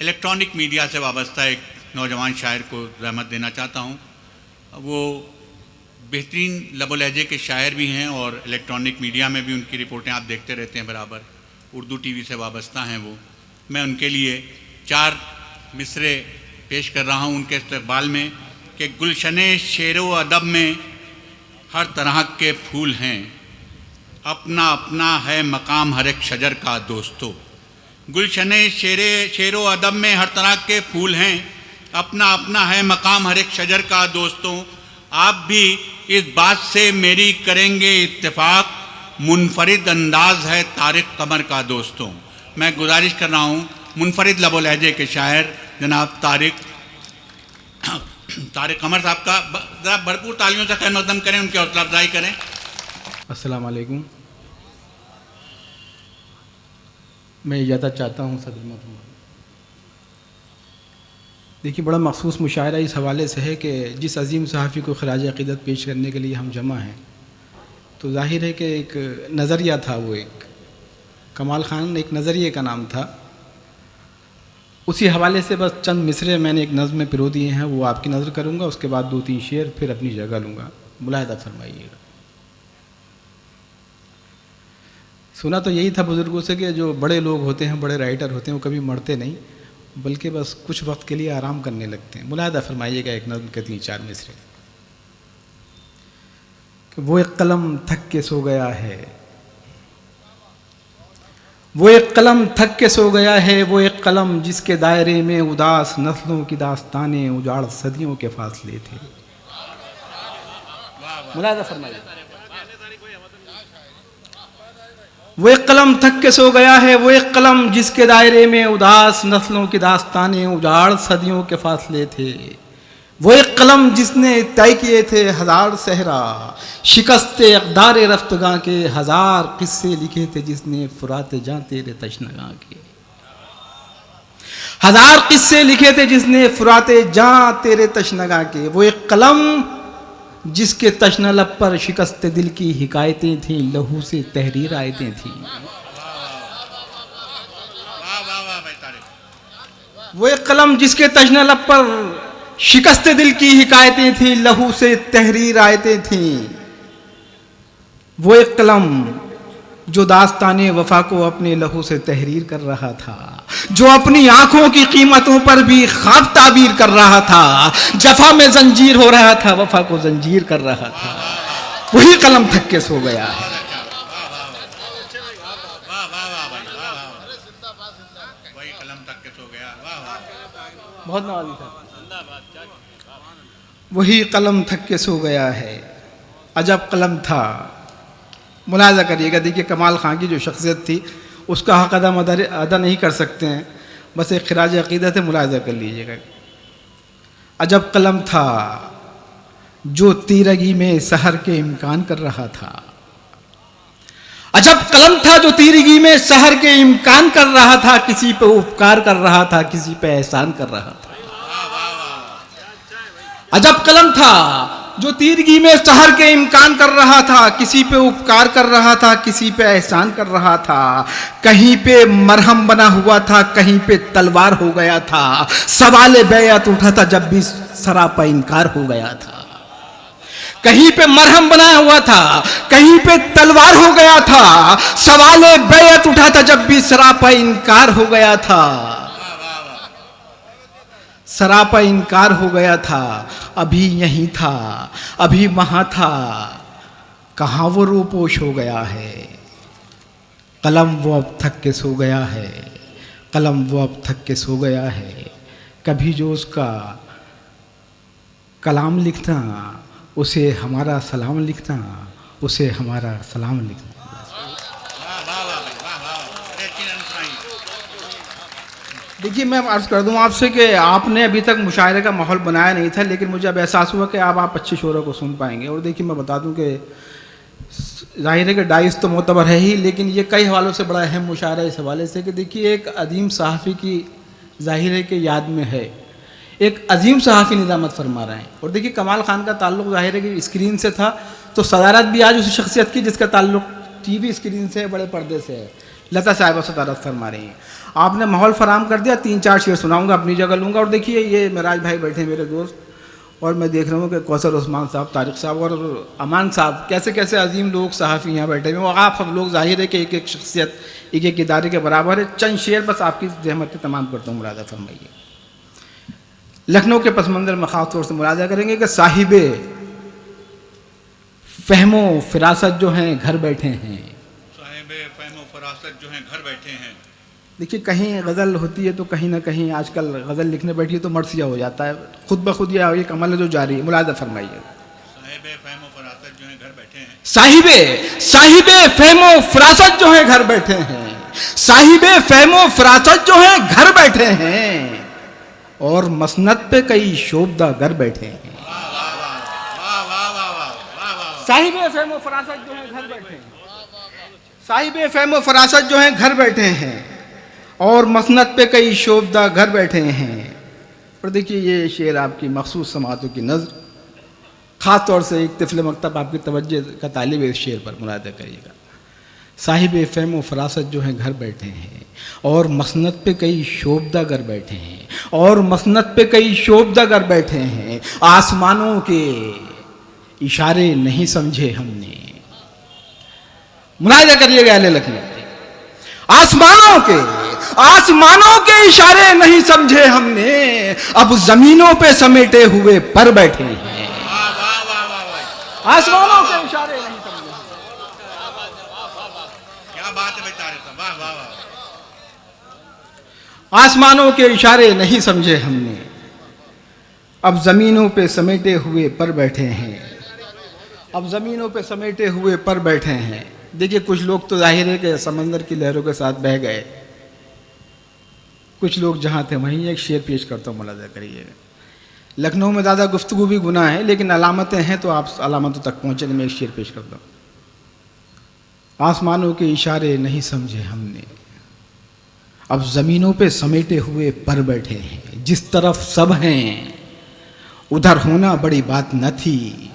Electronic media से वाबस्ता एक नौजवान शायर को रहमत देना चाहता हूँ। वो बेहतरीन लबो लहजे के शायर भी हैं और इलेक्ट्रॉनिक मीडिया में भी उनकी रिपोर्टें आप देखते रहते हैं बराबर। उर्दू टीवी से वाबस्ता हैं वो। मैं उनके लिए 4 मिसरे पेश कर रहा हूँ उनके इस्तक़बाल में कि गुलशने शेरो अदब में हर तरह के फूल हैं, अपना अपना है मकाम हर एक शजर का दोस्तों। गुलशने शेरो अदब में हर तरह के फूल हैं, अपना अपना है मकाम हर एक शजर का दोस्तों। आप भी इस बात से मेरी करेंगे इत्तेफाक, मुनफरिद अंदाज है तारिक कमर का दोस्तों। मैं गुजारिश कर रहा हूँ मुनफरिद लबो लहजे के शायर जनाब तारिक कमर साहब का ज़रा भरपूर तालियों से खैर मकदम करें, उनकी हौसला अफजाई करें। अस्सलाम वालेकुम। मैं इजाज़त चाहता हूँ सदर मोहतरम। देखिए, बड़ा मखसूस मुशायरा इस हवाले से है कि जिस अजीम सहाफ़ी को खराज अक़ीदत पेश करने के लिए हम जमा हैं, तो ज़ाहिर है कि एक नज़रिया था, वो एक कमाल ख़ान एक नज़रिए का नाम था। उसी हवाले से बस चंद मिसरे मैंने एक नज़्म में पिरो दिए हैं, वो आपकी नज़र करूँगा, उसके बाद 2-3 शेर फिर अपनी जगह लूँगा, मुलाहिदा फरमाइएगा। सुना तो यही था बुज़ुर्गों से कि जो बड़े लोग होते हैं, बड़े राइटर होते हैं, वो कभी मरते नहीं बल्कि बस कुछ वक्त के लिए आराम करने लगते हैं। मुलाहिदा फरमाइएगा एक नज़्म के 3-4 मिसरे कि वो एक कलम थक के सो गया है, वो एक कलम थक के सो गया है, वो एक कलम जिसके दायरे में उदास नस्लों की दास्तानें उजाड़ सदियों के फासले थे। मुलाहिदा फरमाइए। वो एक कलम थक के सो गया है, वो एक कलम जिसके दायरे में उदास नस्लों की दास्तानें उजाड़ सदियों के फासले थे। वो एक कलम जिसने तय किए थे 1000 सहरा, शिकस्ते अक़दार रफ्तगां के 1000 किस्से लिखे थे जिसने फुराते जां तेरे तशनगां के। 1000 किस्से लिखे थे जिसने फुराते जां तेरे तशनगां के। वो एक कलम जिसके तशना लब पर शिकस्ते दिल की हिकायतें थीं, लहू से तहरीर आयतें थीं। वो एक कलम जिसके तशना लब पर शिकस्ते दिल की हिकायतें थीं, लहू से तहरीर आयतें थीं। वो एक कलम जो दास्ताने वफा को अपने लहू से तहरीर कर रहा था, जो अपनी आंखों की कीमतों पर भी ख्वाब ताबीर कर रहा था। जफा में जंजीर हो रहा था, वफा को जंजीर कर रहा था। वही कलम थक के सो गया है। बहुत नवाजी था। वही कलम थक के सो गया है, अजब कलम था। मुलाज़ा करिएगा। देखिए, कमाल ख़ान की जो शख्सियत थी उसका हक़ अदा नहीं कर सकते हैं, बस एक खिराज अक़ीदत है, मुलाज़ा कर लीजिएगा। अजब कलम था जो तीरगी में सहर के इम्कान कर रहा था। अजब कलम था जो तीरगी में सहर के इम्कान कर रहा था, किसी पे उपकार कर रहा था, किसी पे एहसान कर रहा था। अजब कलम था जो तीरगी में सहर के इम्कान कर रहा था, किसी पे उपकार कर रहा था, किसी पे एहसान कर रहा था। कहीं पे मरहम बना हुआ था, कहीं पे तलवार हो गया था। सवाल बैअत उठा था जब भी सरापा इनकार हो गया था। कहीं पे मरहम बना हुआ था, कहीं पे तलवार हो गया था। सवाल बैअत उठा था जब भी सरापा इनकार हो गया था। सरापा इनकार हो गया था। अभी यहीं था, अभी वहाँ था, कहाँ वो रूपोश हो गया है। कलम वो अब थक के सो गया है, कलम वो अब थक के सो गया है। कभी जो उसका कलाम लिखना, उसे हमारा सलाम लिखना, उसे हमारा सलाम लिखना। देखिए, मैं अर्ज़ कर दूं आपसे कि आपने अभी तक मुशायरे का माहौल बनाया नहीं था, लेकिन मुझे अब एहसास हुआ कि अब आप अच्छे शोरों को सुन पाएंगे। और देखिए, मैं बता दूं कि ज़ाहिर है कि डाइस तो मोतबर है ही, लेकिन ये कई हवालों से बड़ा अहम मुशायरा इस हवाले से कि देखिए, एक अजीम सहाफ़ी की ज़ाहिर है कि याद में है, एक अजीम सहाफ़ी निज़ामत फरमा रहे हैं। और देखिए, कमाल ख़ान का ताल्लुक़ ज़ाहिर है कि स्क्रीन से था, तो सदारत भी आज उस शख्सियत की जिसका ताल्लुक़ टीवी स्क्रीन से, बड़े पर्दे से है। लता साहिबा सदारत फरमा रही हैं। आपने माहौल फराम कर दिया, 3-4 शेर सुनाऊंगा, अपनी जगह लूँगा। और देखिए ये मेराज भाई बैठे हैं मेरे दोस्त, और मैं देख रहा हूँ कि कौसर उस्मान साहब, तारिक साहब और अमान साहब, कैसे कैसे अजीम लोग सहाफ़ी यहाँ बैठे हुए। और आप सब लोग जाहिर है कि एक एक शख्सियत एक एक इदारे के बराबर है। चंद शेर बस आपकी जहमत पे तमाम करता हूँ, मुलादा फरमाइए। लखनऊ के पस मंज़र में ख़ास तौर से मुलादा करेंगे कि साहिबे फ़हमो फ़िरासत जो हैं घर बैठे हैं। साहिबे फ़हमो फ़िरासत जो हैं घर बैठे हैं। देखिए कहीं गज़ल होती है तो कहीं ना कहीं आजकल गज़ल लिखने बैठी तो मर्सिया हो जाता है, खुद ब खुद यह एक अमल है जो जारी है। मुलादा फरमाइए। साहिबे फ़हमो फ़िरासत जो हैं घर बैठे हैं। साहिबे फ़हमो फ़िरासत जो हैं घर बैठे हैं। साहिबे फ़हमो फ़िरासत जो हैं घर बैठे हैं, और मसनद पे कई शोभदा घर बैठे हैं। साहिबे फ़हमो फ़िरासत जो हैं घर बैठे हैं। साहिबे फ़हमो फ़िरासत जो हैं घर बैठे हैं, और मसनद पे कई शोभदा घर बैठे हैं। और देखिए ये शेर आपकी मखसूस समातों की नज़र, ख़ास तौर से एक तिफ़्ल मकतब आपकी तवज्जो का तालिब है इस शेर पर, मुलादा करिएगा। साहिबे फ़हमो फ़िरासत जो हैं घर बैठे हैं, और मसनद पे कई शोभदा घर बैठे हैं, और मसनद पे कई शोभदा घर बैठे हैं। आसमानों के इशारे नहीं समझे हमने। मुलाजा करिएगा अहले लखनऊ। आसमानों के इशारे नहीं समझे हमने, अब जमीनों पे समेटे हुए पर बैठे हैं। आसमानों के इशारे नहीं समझे। क्या बात है बेचारे साहब, वाह वाह वाह। आसमानों के इशारे नहीं समझे हमने, अब जमीनों पे समेटे हुए पर बैठे हैं। अब ज़मीनों पे समेटे हुए पर बैठे हैं। देखिए कुछ लोग तो जाहिर है कि समंदर की लहरों के साथ बह गए, कुछ लोग जहाँ थे वहीं। एक शेर पेश करता हूँ, मुलाजा करिएगा। लखनऊ में ज़्यादा गुफ्तगू भी गुनाह है, लेकिन अलामतें हैं तो आप अलामतों तक पहुँचेंगे। मैं एक शेर पेश करता हूँ। आसमानों के इशारे नहीं समझे हमने, अब ज़मीनों पे समेटे हुए पर बैठे हैं। जिस तरफ सब हैं उधर होना बड़ी बात न थी।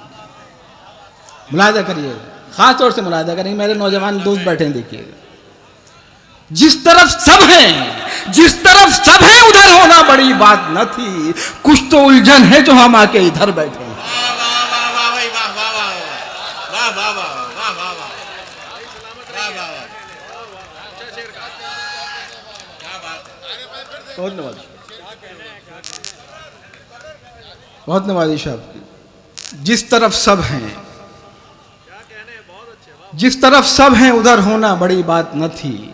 मुलाजा करिए, ख़ास तौर से मुलाजा करेंगे, मेरे नौजवान दोस्त बैठे हैं। देखिएगा, जिस तरफ सब हैं उधर होना बड़ी बात न थी। कुछ तो उलझन है जो हम आके इधर बैठे हैं। बहुत नवाजिश आपकी। जिस तरफ सब हैं उधर होना बड़ी बात न थी।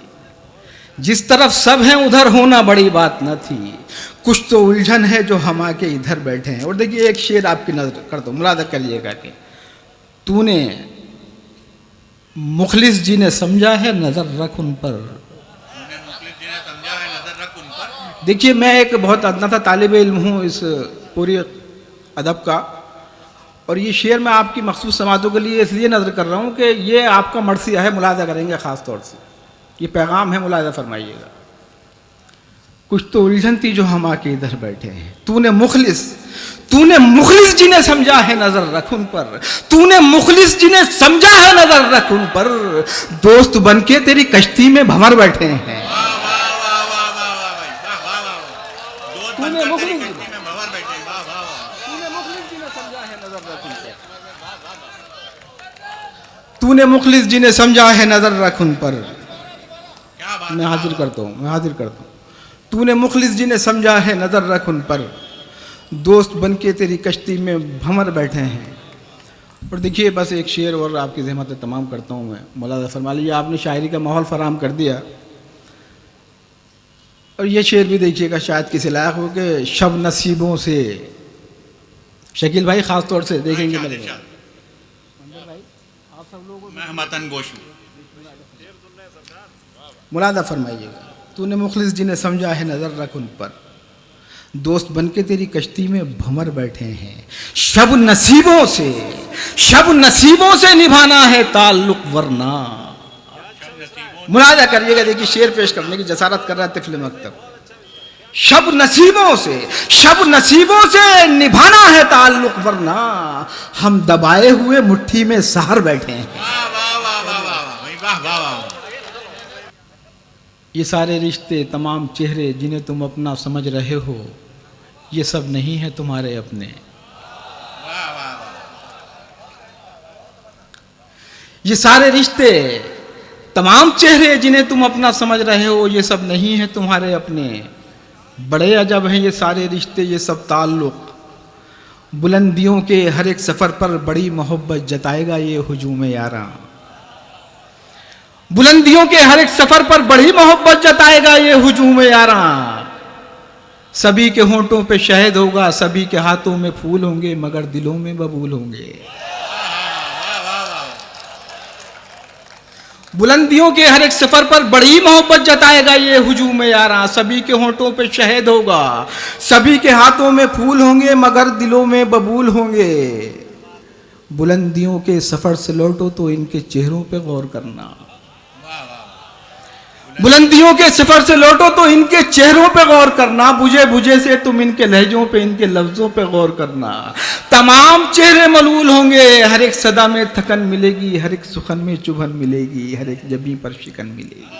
जिस तरफ सब हैं उधर होना बड़ी बात न थी। कुछ तो उलझन है जो हम आके इधर बैठे हैं। और देखिए एक शेर आपकी नजर कर दो, मुलादा करिएगा कि तूने मुखलिस जी ने समझा है नजर रख उन पर। देखिए मैं एक बहुत अदना सा तालिब इल्म हूँ इस पूरी अदब का, और ये शेर मैं आपकी मखसूस समातों के लिए इसलिए नज़र कर रहा हूँ कि ये आपका मर्सिया है। मुलाजा करेंगे ख़ास तौर से, ये पैगाम है, मुलाजा फरमाइएगा। कुछ तो उलझन थी जो हम आके इधर बैठे हैं। तूने मुखलिस जी ने समझा है नजर रख उन पर। तूने मुखलिस जी ने समझा है नजर रख उन पर। दोस्त बनके तेरी कश्ती में भंवर बैठे हैं। तूने मुखलिस जी ने समझा है नजर रख उन पर। तूने मुखलिस जी ने समझा है नजर रख उन पर। मैं हाजिर करता हूँ। तूने मुखलिस जी ने समझा है नजर रख उन पर। दोस्त बनके तेरी कश्ती में भंवर बैठे हैं। और देखिए बस एक शेर और आपकी ज़हमत तमाम करता हूँ मैं, मुलाजा फरमा लीजिए। आपने शायरी का माहौल फराम कर दिया, और ये शेर भी देखिएगा शायद किसी लायक हो कि शब नसीबों से। शकील भाई ख़ास तौर से देखेंगे मेरे भाई, आप सब लोगों मैं मतन गोश हूँ। मुलादा फरमाइएगा। तूने मुखलिस जी ने समझा है नजर रख उन पर। दोस्त बनके तेरी कश्ती में भंवर बैठे हैं। शब नसीबों से निभाना है ताल्लुक वरना। मुलादा करिएगा, देखिए शेर पेश करने की जसारत कर रहा है तिफ़्ल मकतब। शब नसीबों से निभाना है ताल्लुक वरना। हम दबाए हुए मुट्ठी में सहर बैठे हैं। ये सारे रिश्ते, तमाम चेहरे जिन्हें तुम अपना समझ रहे हो, ये सब नहीं है तुम्हारे अपने। ये सारे रिश्ते, तमाम चेहरे जिन्हें तुम अपना समझ रहे हो, ये सब नहीं है तुम्हारे अपने। बड़े अजब हैं ये सारे रिश्ते, ये सब ताल्लुक़। बुलंदियों के हर एक सफ़र पर बड़ी मोहब्बत जताएगा ये हुजूम यारा। बुलंदियों के हर एक सफ़र पर बड़ी मोहब्बत जताएगा ये हुजूम यारा। सभी के होंठों पे शहद होगा, सभी के हाथों में फूल होंगे, मगर दिलों में बबूल होंगे। बुलंदियों के हर एक सफर पर बड़ी मोहब्बत जताएगा ये हुजूम यारा। सभी के होंठों पे शहद होगा, सभी के हाथों में फूल होंगे, मगर दिलों में बबूल होंगे। बुलंदियों के सफर से लौटो तो इनके चेहरों पे गौर करना। बुलंदियों के सफर से लौटो तो इनके चेहरों पे गौर करना। बुझे बुझे से तुम इनके लहजों पे, इनके लफ्जों पे गौर करना। तमाम चेहरे मलूल होंगे, हर एक सदा में थकन मिलेगी, हर एक सुखन में चुभन मिलेगी, हर एक जबी पर शिकन मिलेगी।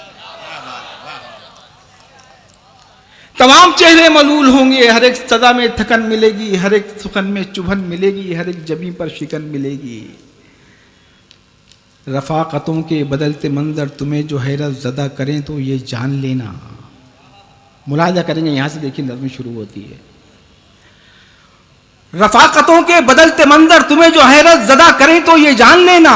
तमाम चेहरे मलूल होंगे, हर एक सदा में थकन मिलेगी, हर एक सुखन में चुभन मिलेगी, हर एक जबी पर शिकन मिलेगी। रफ़ाक़तों के बदलते मंजर तुम्हें जो हैरत ज़दा करें तो ये जान लेना। मुलाहिज़ा करेंगे, यहाँ से देखिए नज़्म शुरू होती है। रफ़ाक़तों के बदलते मंजर तुम्हें जो हैरत ज़दा करें तो ये जान लेना।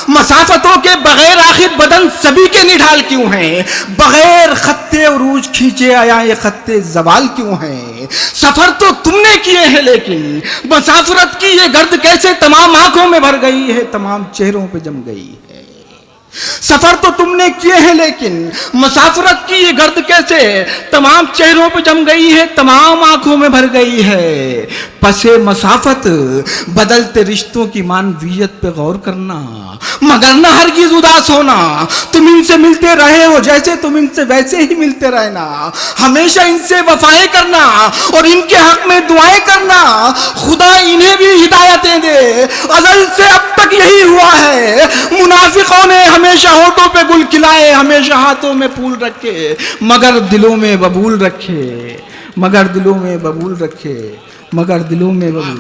मसाफ़तों के बग़ैर आखिर बदन सभी के निढाल क्यों हैं? बग़ैर खत्ते उरूज खींचे आया ये खत्ते ज़वाल क्यों हैं? सफ़र तो तुमने किए हैं लेकिन मसाफ़रत की ये गर्द कैसे तमाम आँखों में भर गई है, तमाम चेहरों पे जम गई है। सफर तो तुमने किए हैं लेकिन मुसाफरत की ये गर्द कैसे तमाम चेहरों पे जम गई है, तमाम आंखों में भर गई है। पसे मसाफत बदलते रिश्तों की मानवीयत पे गौर करना, मगर न हरगिज़ उदास होना। तुम इनसे मिलते रहे हो जैसे तुम इनसे वैसे ही मिलते रहना। हमेशा इनसे वफाएं करना और इनके हक में दुआएं करना। खुदा इन्हें भी हिदायतें दे, अज़ल से अब तक यही हुआ है। मुनाफिकों ने हमेशा होठों पे गुल खिलाए, हमेशा हाथों में फूल रखे, मगर दिलों में बबूल रखे, मगर दिलों में बबूल रखे, मगर दिलों में बबूल।